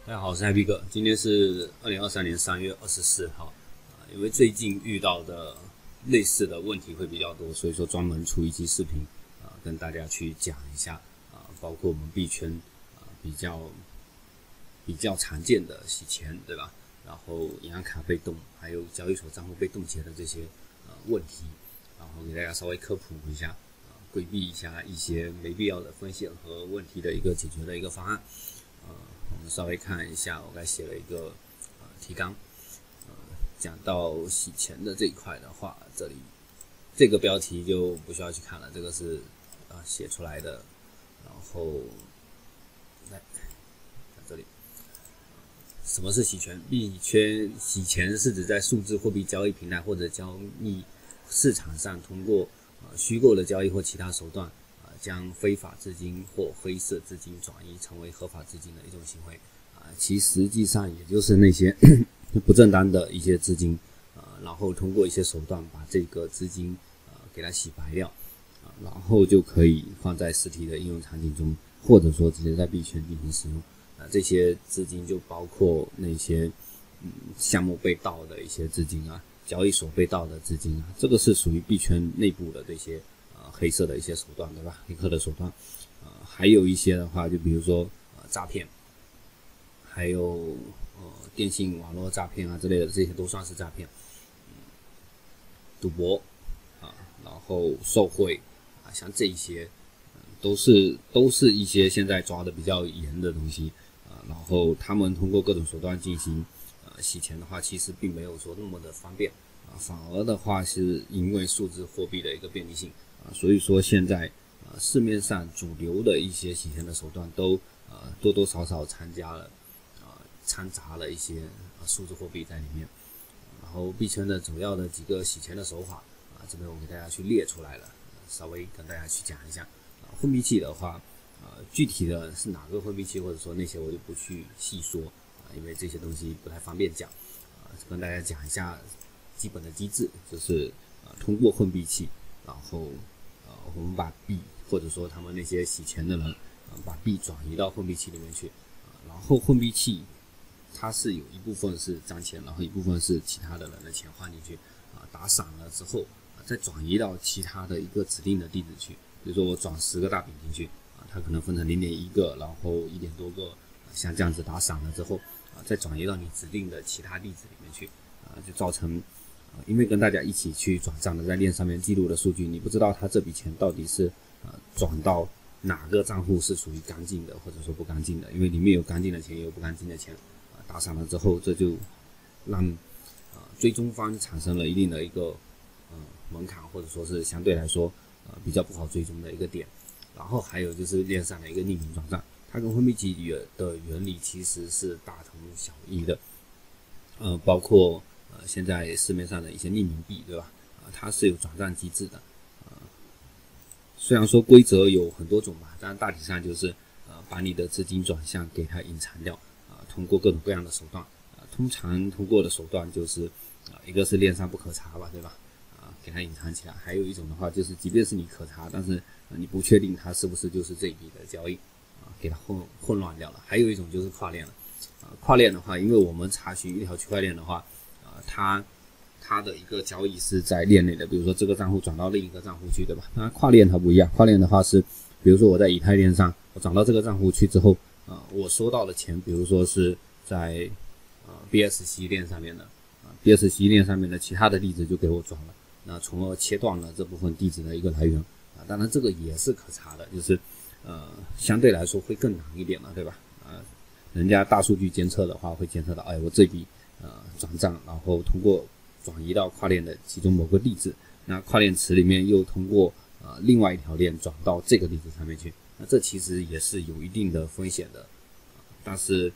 大家好，我是 Happy 哥，今天是2023年3月24号因为最近遇到的类似的问题会比较多，所以说专门出一期视频跟大家去讲一下包括我们币圈比较常见的洗钱，对吧？然后银行卡被冻，还有交易所账户被冻结的这些问题，然后给大家稍微科普一下，规避一下一些没必要的风险和问题的一个解决的一个方案。我们稍微看一下，我刚才写了一个提纲，讲到洗钱的这一块的话，这里这个标题就不需要去看了，这个是写出来的，然后来看这里，什么是洗钱？洗钱是指在数字货币交易平台或者交易市场上通过虚构的交易或其他手段将非法资金或灰色资金转移成为合法资金的一种行为其实际上也就是那些不正当的一些资金然后通过一些手段把这个资金给它洗白掉然后就可以放在实体的应用场景中，或者说直接在币圈进行使用这些资金就包括那些项目被盗的一些资金交易所被盗的资金这个是属于币圈内部的这些黑色的一些手段，对吧？黑客的手段，还有一些的话，就比如说诈骗，还有电信网络诈骗之类的，这些都算是诈骗。赌博然后受贿像这一些都是一些现在抓的比较严的东西然后他们通过各种手段进行洗钱的话，其实并没有说那么的方便反而的话是因为数字货币的一个便利性所以说现在市面上主流的一些洗钱的手段都多多少少掺杂了一些数字货币在里面。然后币圈的主要的几个洗钱的手法这边我给大家去列出来了，稍微跟大家去讲一下。混币器的话具体的是哪个混币器或者说那些我就不去细说因为这些东西不太方便讲跟大家讲一下基本的机制，就是通过混币器然后我们把币或者说他们那些洗钱的人把币转移到混币器里面去然后混币器它是有一部分是脏钱，然后一部分是其他的人的钱换进去打散了之后再转移到其他的一个指定的地址去，比如说我转10个大饼进去它可能分成 0.1 个然后1点多个像这样子打散了之后再转移到你指定的其他地址里面去就造成因为跟大家一起去转账的在链上面记录的数据，你不知道他这笔钱到底是转到哪个账户是属于干净的或者说不干净的，因为里面有干净的钱也有不干净的钱打散了之后，这就让追踪方产生了一定的一个门槛，或者说是相对来说比较不好追踪的一个点。然后还有就是链上的一个匿名转账，它跟混币器的原理其实是大同小异的包括现在市面上的一些匿名币，对吧它是有转账机制的虽然说规则有很多种吧，但大体上就是把你的资金转向给它隐藏掉通过各种各样的手段通常通过的手段就是一个是链上不可查吧，对吧给它隐藏起来，还有一种的话就是即便是你可查，但是你不确定它是不是就是这一笔的交易给它混乱掉了。还有一种就是跨链了跨链的话，因为我们查询一条区块链的话它的一个交易是在链内的，比如说这个账户转到另一个账户去，对吧？那跨链它不一样，跨链的话是比如说我在以太链上我转到这个账户去之后我收到的钱比如说是在BSC 链上面的BSC 链上面的其他的地址就给我转了，那从而切断了这部分地址的一个来源当然这个也是可查的，就是相对来说会更难一点了，对吧人家大数据监测的话会监测到我这笔转账然后通过转移到跨链的其中某个地址，那跨链池里面又通过另外一条链转到这个地址上面去，那这其实也是有一定的风险的但是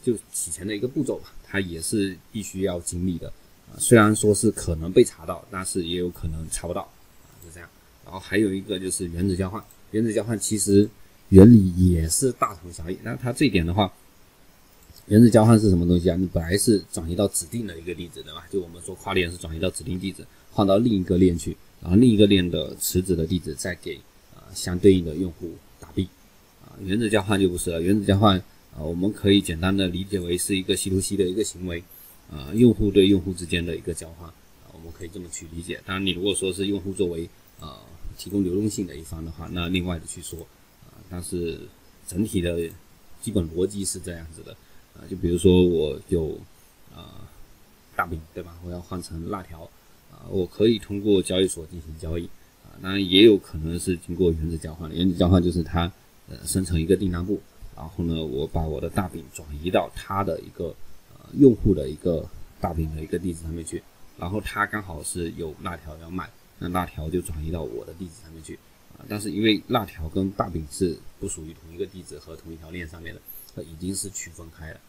就洗钱的一个步骤吧，它也是必须要经历的虽然说是可能被查到，但是也有可能查不到就这样。然后还有一个就是原子交换，原子交换其实原理也是大同小异，那它这一点的话，原子交换是什么东西你本来是转移到指定的一个地址，对吧？就我们说跨链是转移到指定地址换到另一个链去，然后另一个链的池子的地址再给相对应的用户打币原子交换就不是了，原子交换我们可以简单的理解为是一个 C2C 的一个行为，用户对用户之间的一个交换，我们可以这么去理解。当然，你如果说是用户作为提供流动性的一方的话，那另外的去说，但是整体的基本逻辑是这样子的，就比如说我有大饼，对吧？我要换成辣条，我可以通过交易所进行交易，当然也有可能是经过原子交换的。原子交换就是它生成一个订单簿，然后呢，我把我的大饼转移到它的一个用户的一个大饼的一个地址上面去，然后它刚好是有辣条要卖，那辣条就转移到我的地址上面去，但是因为辣条跟大饼是不属于同一个地址和同一条链上面的，它已经是区分开了，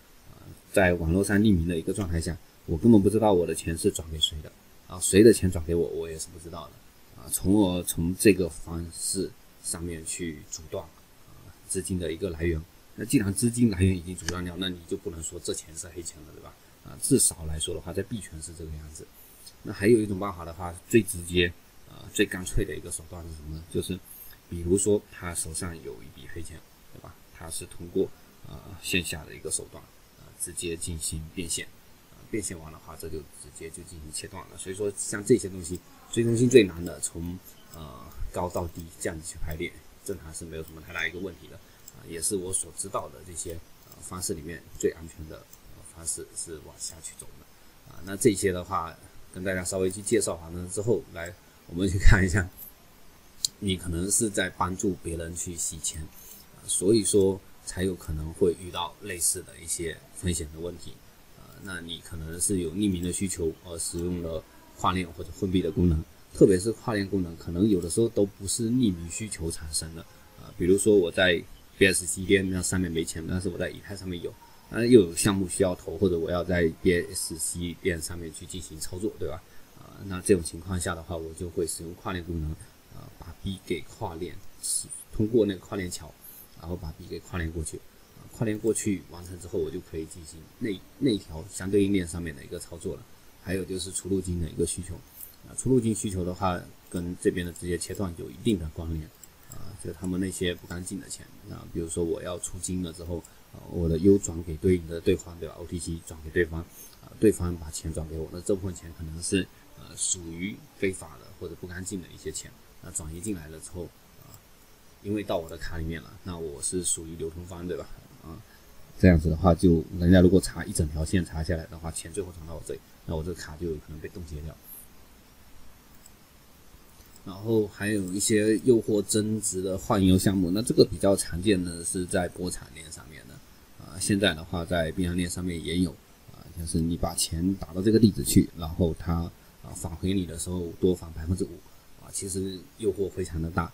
在网络上匿名的一个状态下，我根本不知道我的钱是转给谁的，谁的钱转给我，我也是不知道的，从而从这个方式上面去阻断资金的一个来源。那既然资金来源已经阻断掉，那你就不能说这钱是黑钱了，对吧？至少来说的话，在币圈是这个样子。那还有一种办法的话，最直接最干脆的一个手段是什么呢？就是比如说他手上有一笔黑钱，对吧？他是通过线下的一个手段直接进行变现，变现完的话，这就直接就进行切断了。所以说像这些东西，最中心最难的，从高到低这样子去排列，正常是没有什么太大一个问题的，也是我所知道的这些方式里面最安全的方式是往下去走的。那这些的话跟大家稍微去介绍完了之后，来我们去看一下，你可能是在帮助别人去洗钱，所以说才有可能会遇到类似的一些风险的问题。那你可能是有匿名的需求而使用了跨链或者混币的功能，特别是跨链功能，可能有的时候都不是匿名需求产生的。比如说我在 BSC 链那上面没钱，但是我在以太上面有，又有项目需要投，或者我要在 BSC 链上面去进行操作，对吧？那这种情况下的话，我就会使用跨链功能，把币给跨链，通过那个跨链桥，然后把币给跨链过去。跨链过去完成之后，我就可以进行那条相对应链上面的一个操作了。还有就是出入金的一个需求，出入金需求的话，跟这边的直接切断有一定的关联。就他们那些不干净的钱，比如说我要出金了之后，我的 U 转给对应的对方，对吧 ？OTC 转给对方，对方把钱转给我，那这部分钱可能是属于非法的或者不干净的一些钱，那转移进来了之后，因为到我的卡里面了，那我是属于流通方，对吧？这样子的话，就人家如果查一整条线查下来的话，钱最后转到我这里，那我这个卡就有可能被冻结掉。然后还有一些诱惑增值的换油项目，那这个比较常见的是在波产链上面的，现在的话在币安链上面也有，就是你把钱打到这个地址去，然后它返回你的时候多返 5%，其实诱惑非常的大，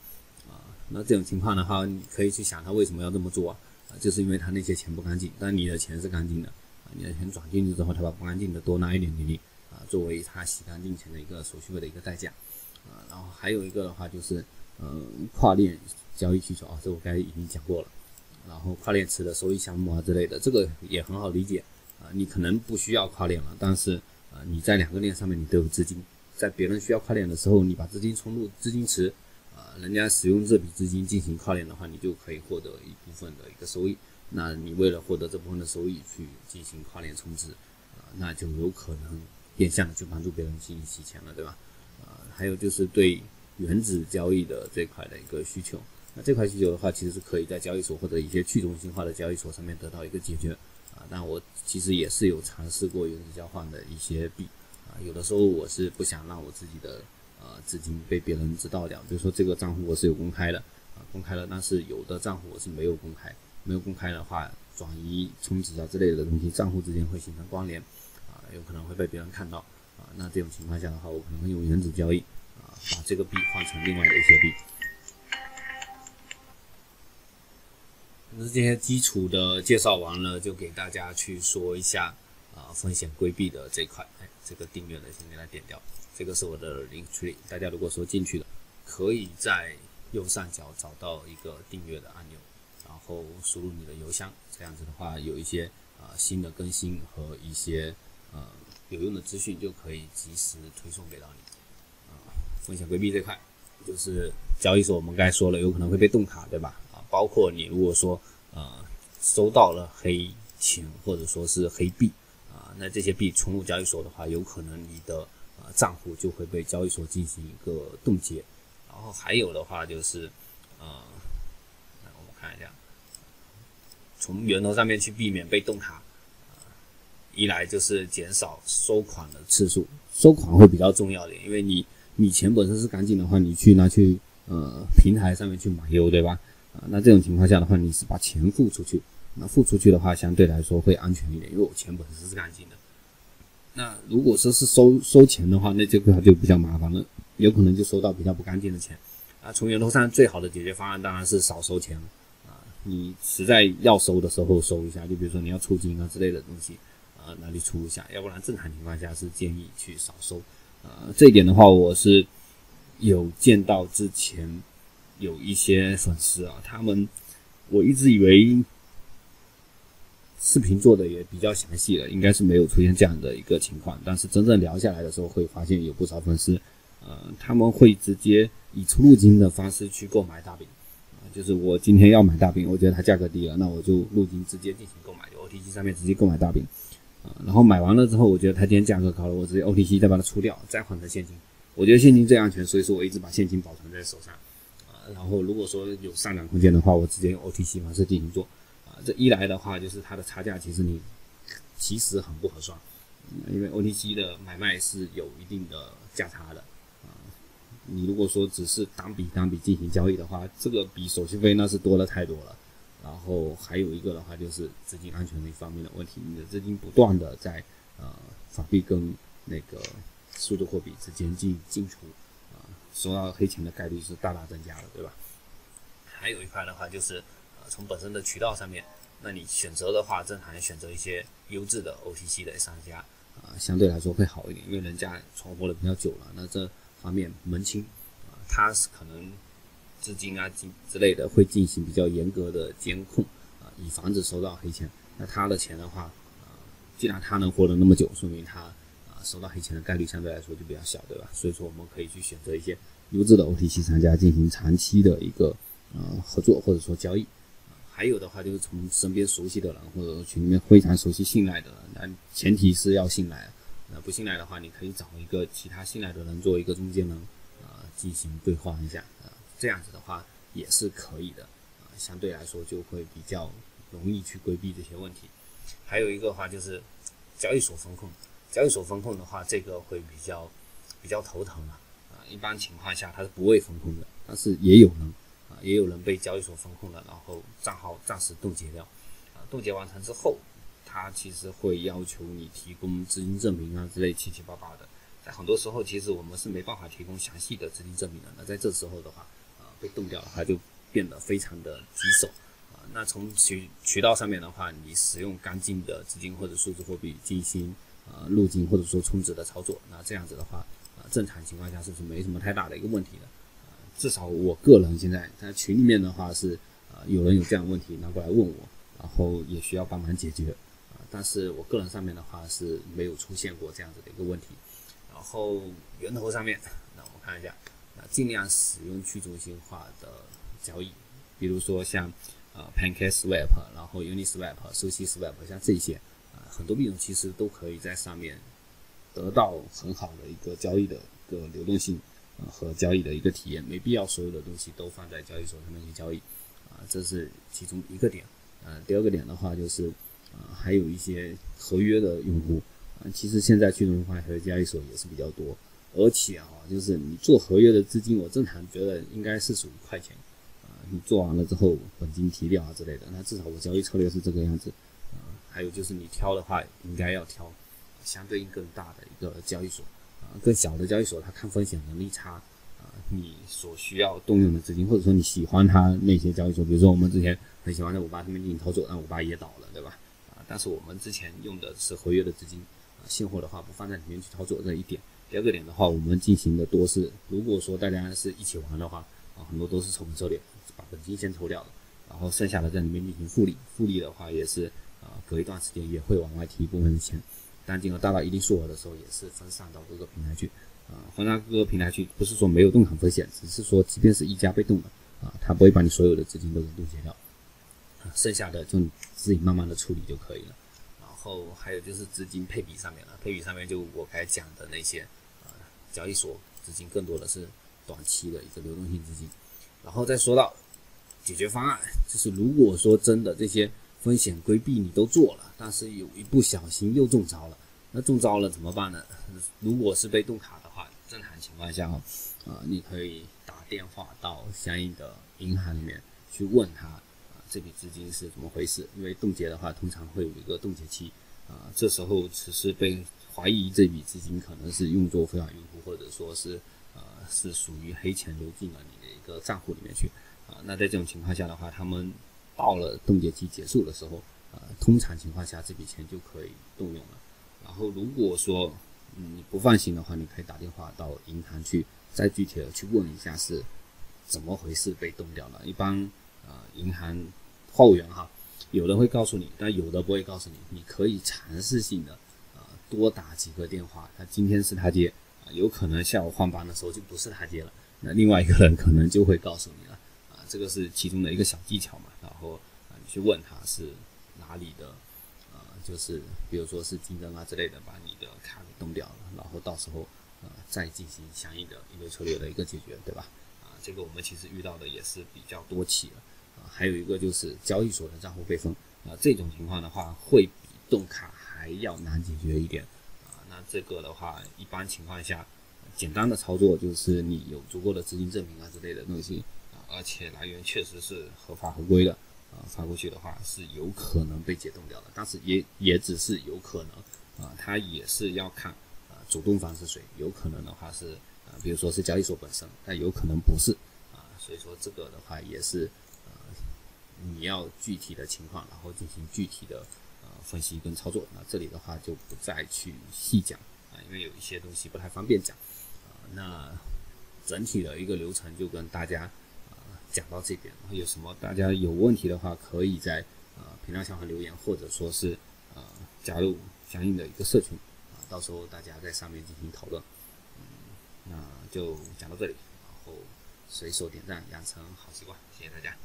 那这种情况的话，你可以去想他为什么要这么做就是因为他那些钱不干净，但你的钱是干净的，你的钱转进去之后，他把不干净的多拿一点给你，作为他洗干净钱的一个手续费的一个代价。然后还有一个的话就是跨链交易需求这我刚才已经讲过了。然后跨链池的收益项目之类的，这个也很好理解你可能不需要跨链了，但是你在2个链上面你都有资金，在别人需要跨链的时候，你把资金冲入资金池，人家使用这笔资金进行跨链的话，你就可以获得一部分的一个收益。那你为了获得这部分的收益去进行跨链充值，那就有可能变相的去帮助别人进行洗钱了，对吧？还有就是对原子交易的这块的一个需求，那这块需求的话，其实是可以在交易所或者一些去中心化的交易所上面得到一个解决但我其实也是有尝试过原子交换的一些币有的时候我是不想让我自己的资金被别人知道掉，比如说这个账户我是有公开的公开了，但是有的账户我是没有公开，没有公开的话，转移充值之类的东西，账户之间会形成关联有可能会被别人看到那这种情况下的话，我可能会用原子交易把这个币换成另外的一些币。这些基础的介绍完了，就给大家去说一下风险规避的这块。这个订阅的先给它点掉，这个是我的 Linktree， 大家如果说进去了，可以在右上角找到一个订阅的按钮，然后输入你的邮箱，这样子的话有一些新的更新和一些有用的资讯就可以及时推送给到你。风险规避这块就是交易所我们刚才说了，有可能会被冻卡，对吧？包括你如果说收到了黑钱或者说是黑币那这些币存入交易所的话，有可能你的账户就会被交易所进行一个冻结。然后还有的话就是我们看一下，从源头上面去避免被冻卡，一来就是减少收款的次数，收款会比较重要的，因为你钱本身是干净的话，你去拿去平台上面去买优，对吧？那这种情况下的话，你是把钱付出去，那付出去的话相对来说会安全一点，因为我钱本身是干净的。那如果说是收钱的话，那这个就比较麻烦了，有可能就收到比较不干净的钱从源头上最好的解决方案当然是少收钱了你实在要收的时候收一下，就比如说你要出金之类的东西拿去出一下，要不然正常情况下是建议去少收这一点的话，我是有见到之前有一些粉丝我一直以为视频做的也比较详细了，应该是没有出现这样的一个情况，但是真正聊下来的时候会发现有不少粉丝他们会直接以出入金的方式去购买大饼就是我今天要买大饼，我觉得它价格低了，那我就入金直接进行购买，就 OTC 上面直接购买大饼然后买完了之后，我觉得它今天价格高了，我直接 OTC 再把它出掉，再换成现金。我觉得现金最安全，所以说我一直把现金保存在手上然后如果说有上涨空间的话，我直接用 OTC 方式进行做这一来的话就是它的差价其实很不合算因为 OTC 的买卖是有一定的价差的你如果说只是单笔进行交易的话，这个比手续费那是多了太多了。然后还有一个的话就是资金安全的一方面的问题，你的资金不断的在法币跟那个数字货币之间进出收到黑钱的概率是大大增加的，对吧？还有一块的话就是从本身的渠道上面，那你选择的话正常选择一些优质的 OTC 的商家相对来说会好一点，因为人家存活的比较久了，那这方面门清他是可能资金之类的会进行比较严格的监控以防止收到黑钱。那他的钱的话既然他能活得那么久，说明他收到黑钱的概率相对来说就比较小，对吧？所以说我们可以去选择一些优质的 OTC 商家进行长期的一个合作或者说交易还有的话就是从身边熟悉的人或者说群里面非常熟悉信赖的人，那前提是要信赖那不信赖的话，你可以找一个其他信赖的人做一个中间人进行兑换一下这样子的话也是可以的相对来说就会比较容易去规避这些问题。还有一个的话就是交易所风控，交易所风控的话这个会比较头疼一般情况下它是不会风控的，但是也有人被交易所风控了，然后账号暂时冻结掉冻结完成之后，它其实会要求你提供资金证明之类七七八八的，在很多时候其实我们是没办法提供详细的资金证明的，那在这时候的话被冻掉了，它就变得非常的棘手那从渠道上面的话，你使用干净的资金或者数字货币进行入金或者说充值的操作，那这样子的话正常情况下是没什么太大的一个问题的至少我个人现在在群里面的话是有人有这样的问题拿过来问我，然后也需要帮忙解决但是我个人上面的话是没有出现过这样子的一个问题。然后源头上面，那我们看一下尽量使用去中心化的交易，比如说像PancakeSwap 然后 Uniswap 收息 Swap 像这些很多币种其实都可以在上面得到很好的一个交易的一个流动性和交易的一个体验，没必要所有的东西都放在交易所上面去交易这是其中一个点第二个点的话就是还有一些合约的用户其实现在去中心化合约交易所也是比较多，而且就是你做合约的资金，我正常觉得应该是属于快钱你做完了之后本金提掉之类的，那至少我交易策略是这个样子还有就是你挑的话应该要挑相对应更大的一个交易所更小的交易所它看风险能力差你所需要动用的资金，或者说你喜欢它那些交易所，比如说我们之前很喜欢在58上面进行操作，但58也倒了，对吧但是我们之前用的是合约的资金现货的话不放在里面去操作这一点。第二个点的话，我们进行的多是如果说大家是一起玩的话很多都是抽本策略，把本金先抽掉了，然后剩下的在里面进行复利的话也是隔一段时间也会往外提一部分的钱，当金额大到一定数额的时候也是分散到各个平台去分散各个平台去不是说没有动产风险，只是说即便是一家被动了它不会把你所有的资金都给冻结掉剩下的就你自己慢慢的处理就可以了。然后还有就是资金配比上面了，配比上面就我刚才讲的那些交易所资金更多的是短期的一个流动性资金。然后再说到解决方案，就是如果说真的这些风险规避你都做了，但是有一不小心又中招了，那中招了怎么办呢？如果是被冻卡的话，正常情况下你可以打电话到相应的银行里面去问他这笔资金是怎么回事，因为冻结的话通常会有一个冻结期这时候只是被怀疑这笔资金可能是用作非法用途，或者说是是属于黑钱流进了你的一个账户里面去那在这种情况下的话，他们到了冻结期结束的时候通常情况下这笔钱就可以动用了。然后如果说你不放心的话，你可以打电话到银行去再具体的去问一下是怎么回事被冻掉了。一般银行话务员有的会告诉你，但有的不会告诉你。你可以尝试性的多打几个电话，他今天是他接有可能下午换班的时候就不是他接了，那另外一个人可能就会告诉你了这个是其中的一个小技巧嘛。然后你去问他是哪里的就是比如说是竞争之类的把你的卡给冻掉了，然后到时候再进行相应的应对策略的一个解决，对吧？这个我们其实遇到的也是比较多起了还有一个就是交易所的账户备份这种情况的话会比冻卡还要难解决一点那这个的话一般情况下简单的操作就是你有足够的资金证明之类的东西而且来源确实是合法合规的发过去的话是有可能被解冻掉的，但是也只是有可能它也是要看主动方是谁，有可能的话是比如说是交易所本身，但有可能不是所以说这个的话也是你要具体的情况然后进行具体的分析跟操作。那这里的话就不再去细讲因为有一些东西不太方便讲那整体的一个流程就跟大家讲到这边，有什么大家有问题的话可以在频道下方留言，或者说是加入相应的一个社群到时候大家在上面进行讨论那就讲到这里，然后随手点赞养成好习惯，谢谢大家。